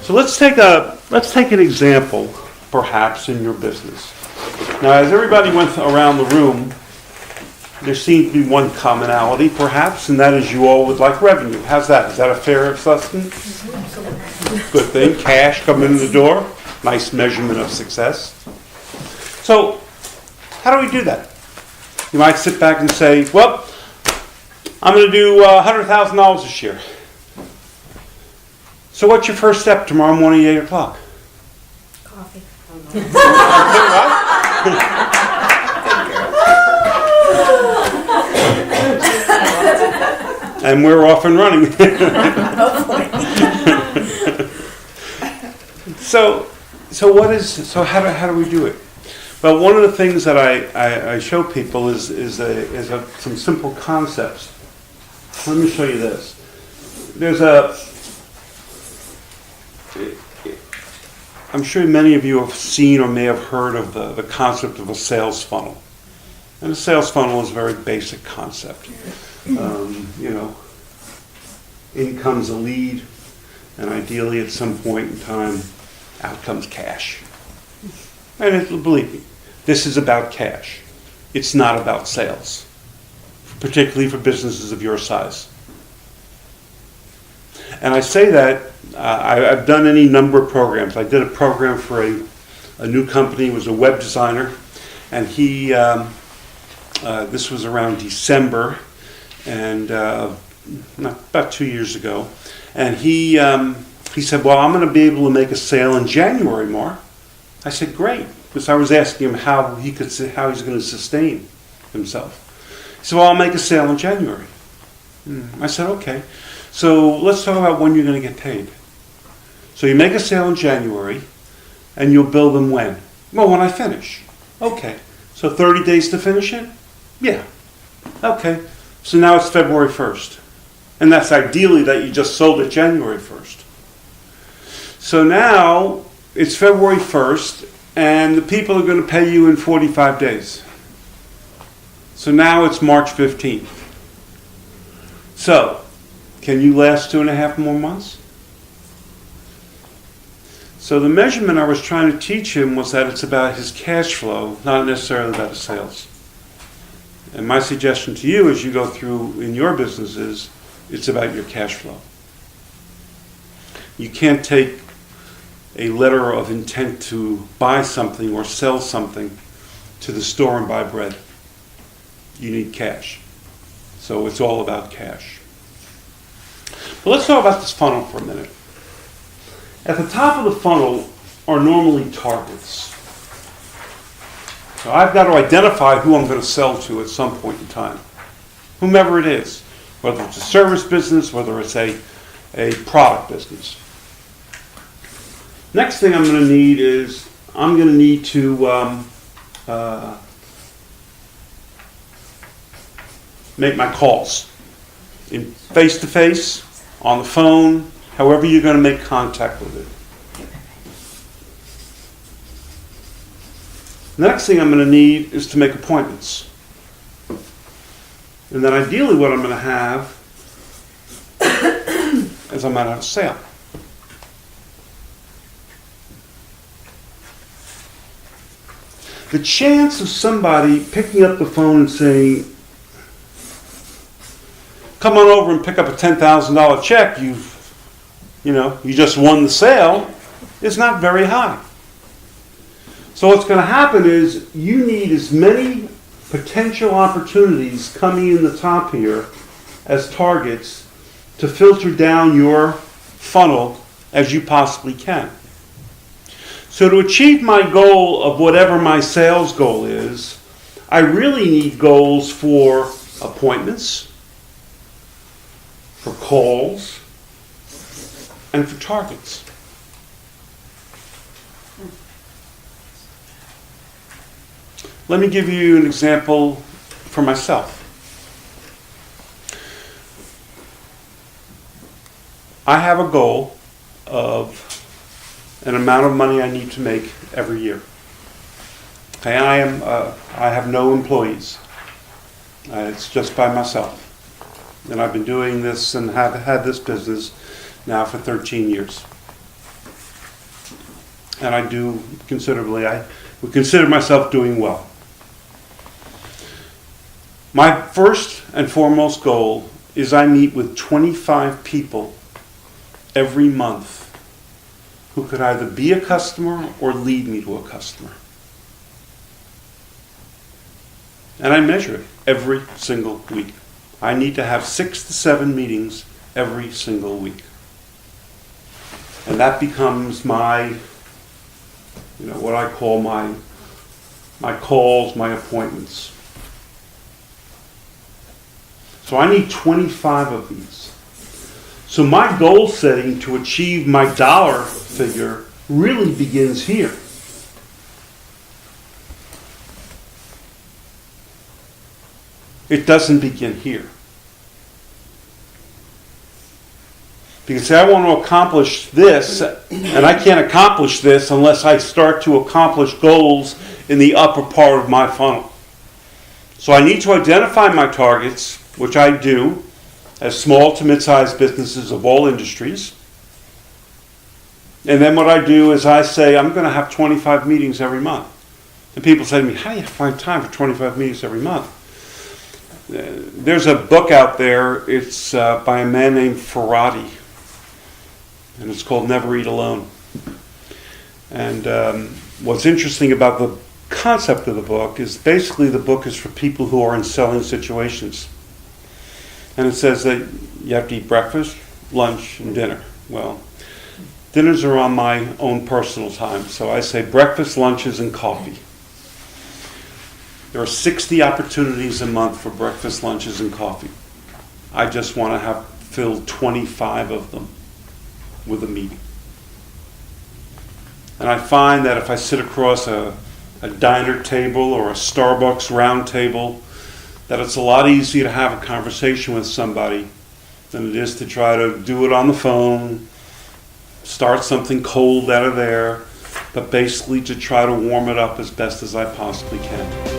So let's take an example, perhaps, in your business. Now, as everybody went around the room, there seems to be one commonality, perhaps, and that is you all would like revenue. How's that? Is that a fair assessment? Good thing. Cash coming in the door. Nice measurement of success. So, how do we do that? You might sit back and say, well, I'm going to do $100,000 this year. So what's your first step tomorrow morning at 8 o'clock? Coffee. And we're off and running. So how do we do it? Well, one of the things that I show people is some simple concepts. Let me show you this. I'm sure many of you have seen or may have heard of the concept of a sales funnel. And a sales funnel is a very basic concept. In comes a lead, and ideally at some point in time, out comes cash. And believe me, this is about cash. It's not about sales, particularly for businesses of your size. And I say that, I've done any number of programs. I did a program for a new company. He was a web designer, and he, this was around December, and about 2 years ago, and he said, well, I'm going to be able to make a sale in January, Mark. I said, great, because I was asking him how he's going to sustain himself. He said, well, I'll make a sale in January. I said, okay. So let's talk about when you're going to get paid. So you make a sale in January, and you'll bill them when? Well, when I finish. Okay. So 30 days to finish it? Yeah. Okay. So now it's February 1st. And that's ideally that you just sold it January 1st. So now it's February 1st, and the people are going to pay you in 45 days. So now it's March 15th. So, can you last 2.5 more months? So the measurement I was trying to teach him was that it's about his cash flow, not necessarily about his sales. And my suggestion to you as you go through in your businesses, it's about your cash flow. You can't take a letter of intent to buy something or sell something to the store and buy bread. You need cash. So it's all about cash. But let's talk about this funnel for a minute. At the top of the funnel are normally targets. So I've got to identify who I'm going to sell to at some point in time. Whomever it is. Whether it's a service business, whether it's a product business. Next thing I'm going to need is I'm going to need to make my calls. In face-to-face, on the phone, however you're going to make contact with it. The next thing I'm going to need is to make appointments. And then ideally what I'm going to have is I'm going to have a sale. The chance of somebody picking up the phone and saying, come on over and pick up a $10,000 check, you just won the sale, is not very high. So what's going to happen is you need as many potential opportunities coming in the top here as targets to filter down your funnel as you possibly can. So to achieve my goal of whatever my sales goal is, I really need goals for appointments, for calls, and for targets. Let me give you an example for myself. I have a goal of an amount of money I need to make every year. Okay, I have no employees. It's just by myself. And I've been doing this and have had this business now for 13 years. and I do considerably. I would consider myself doing well. My first and foremost goal is I meet with 25 people every month who could either be a customer or lead me to a customer. And I measure it every single week. I need to have 6 to 7 meetings every single week. And that becomes my, what I call my calls, my appointments. So I need 25 of these. So my goal setting to achieve my dollar figure really begins here. It doesn't begin here. Because I want to accomplish this, and I can't accomplish this unless I start to accomplish goals in the upper part of my funnel. So I need to identify my targets, which I do, as small to mid-sized businesses of all industries. And then what I do is I say, I'm going to have 25 meetings every month. And people say to me, how do you find time for 25 meetings every month? There's a book out there, it's by a man named Ferrati, and it's called Never Eat Alone. And what's interesting about the concept of the book is basically the book is for people who are in selling situations. And it says that you have to eat breakfast, lunch, and dinner. Well, dinners are on my own personal time, so I say breakfast, lunches, and coffee. There are 60 opportunities a month for breakfast, lunches, and coffee. I just want to have filled 25 of them with a meeting. And I find that if I sit across a diner table or a Starbucks round table, that it's a lot easier to have a conversation with somebody than it is to try to do it on the phone, start something cold out of there, but basically to try to warm it up as best as I possibly can.